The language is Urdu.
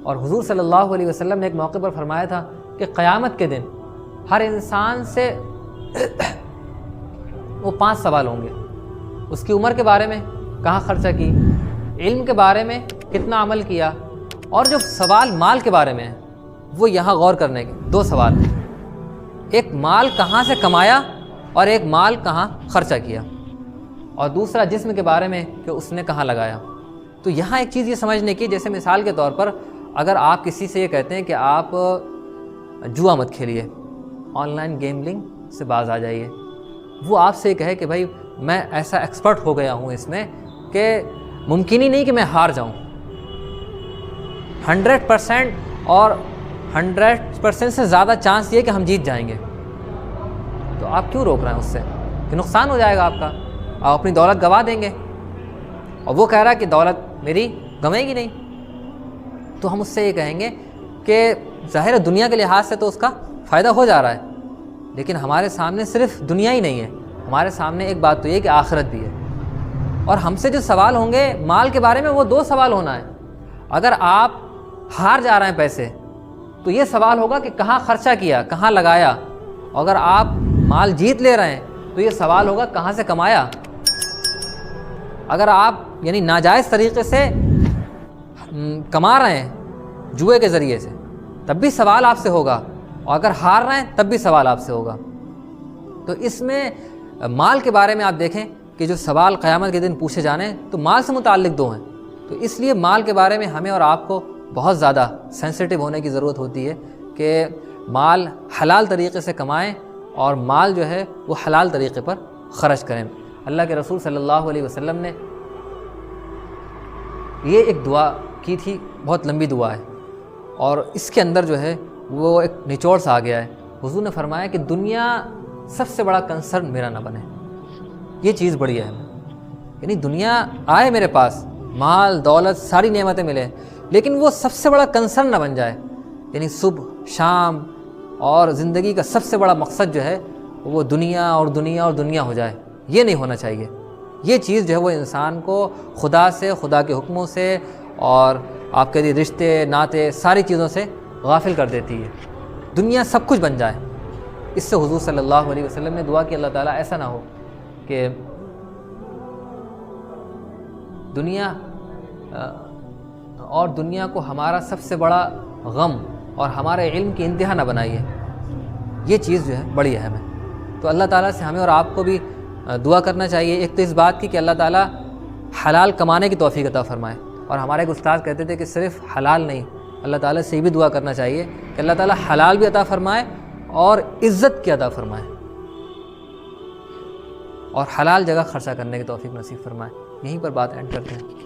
اور حضور صلی اللہ علیہ وسلم نے ایک موقع پر فرمایا تھا کہ قیامت کے دن ہر انسان سے وہ 5 سوال ہوں گے. اس کی عمر کے بارے میں کہاں خرچہ کی، علم کے بارے میں کتنا عمل کیا، اور جو سوال مال کے بارے میں ہے وہ یہاں غور کرنے کے 2 سوال ہیں. ایک مال کہاں سے کمایا اور ایک مال کہاں خرچہ کیا، اور دوسرا جسم کے بارے میں کہ اس نے کہاں لگایا. تو یہاں ایک چیز یہ سمجھنے کی، جیسے مثال کے طور پر اگر آپ کسی سے یہ کہتے ہیں کہ آپ جوا مت کھیلیے، آن لائن گیملنگ سے باز آ جائیے، وہ آپ سے یہ کہے کہ بھائی میں ایسا ایکسپرٹ ہو گیا ہوں اس میں کہ ممکن ہی نہیں کہ میں ہار جاؤں، 100% اور 100% سے زیادہ چانس یہ کہ ہم جیت جائیں گے، تو آپ کیوں روک رہے ہیں اس سے کہ نقصان ہو جائے گا آپ کا، آپ اپنی دولت گنوا دیں گے. اور وہ کہہ رہا ہے کہ دولت میری گنوے گی نہیں. تو ہم اس سے یہ کہیں گے کہ ظاہر دنیا کے لحاظ سے تو اس کا فائدہ ہو جا رہا ہے، لیکن ہمارے سامنے صرف دنیا ہی نہیں ہے، ہمارے سامنے ایک بات تو یہ کہ آخرت بھی ہے. اور ہم سے جو سوال ہوں گے مال کے بارے میں وہ 2 سوال ہونا ہے. اگر آپ ہار جا رہے ہیں پیسے تو یہ سوال ہوگا کہ کہاں خرچہ کیا، کہاں لگایا. اگر آپ مال جیت لے رہے ہیں تو یہ سوال ہوگا کہاں سے کمایا. اگر آپ یعنی ناجائز طریقے سے کما رہے ہیں جوئے کے ذریعے سے تب بھی سوال آپ سے ہوگا، اور اگر ہار رہے ہیں تب بھی سوال آپ سے ہوگا. تو اس میں مال کے بارے میں آپ دیکھیں کہ جو سوال قیامت کے دن پوچھے جانے ہیں تو مال سے متعلق 2 ہیں. تو اس لیے مال کے بارے میں ہمیں اور آپ کو بہت زیادہ سینسٹیو ہونے کی ضرورت ہوتی ہے کہ مال حلال طریقے سے کمائیں اور مال جو ہے وہ حلال طریقے پر خرچ کریں. اللہ کے رسول صلی اللہ علیہ وسلم نے یہ ایک دعا کی تھی، بہت لمبی دعا ہے، اور اس کے اندر جو ہے وہ ایک نچوڑ سا آ گیا ہے. حضور نے فرمایا کہ دنیا سب سے بڑا کنسرن میرا نہ بنے. یہ چیز بڑی ہے، یعنی دنیا آئے میرے پاس، مال دولت ساری نعمتیں ملے، لیکن وہ سب سے بڑا کنسرن نہ بن جائے. یعنی صبح شام اور زندگی کا سب سے بڑا مقصد جو ہے وہ دنیا اور دنیا اور دنیا ہو جائے، یہ نہیں ہونا چاہیے. یہ چیز جو ہے وہ انسان کو خدا سے، خدا کے حکموں سے اور آپ کے رشتے ناطے ساری چیزوں سے غافل کر دیتی ہے. دنیا سب کچھ بن جائے. اس سے حضور صلی اللہ علیہ وسلم نے دعا کی اللہ تعالیٰ ایسا نہ ہو کہ دنیا اور دنیا کو ہمارا سب سے بڑا غم اور ہمارے علم کی انتہا نہ بنائیے. یہ چیز جو ہے بڑی اہم ہے. تو اللہ تعالیٰ سے ہمیں اور آپ کو بھی دعا کرنا چاہیے، ایک تو اس بات کی کہ اللہ تعالیٰ حلال کمانے کی توفیق عطا فرمائے. اور ہمارے ایک استاد کہتے تھے کہ صرف حلال نہیں، اللہ تعالیٰ سے یہ بھی دعا کرنا چاہیے کہ اللہ تعالیٰ حلال بھی عطا فرمائے اور عزت کی عطا فرمائے، اور حلال جگہ خرچہ کرنے کی توفیق نصیب فرمائے. یہیں پر بات اینڈ کرتے ہیں.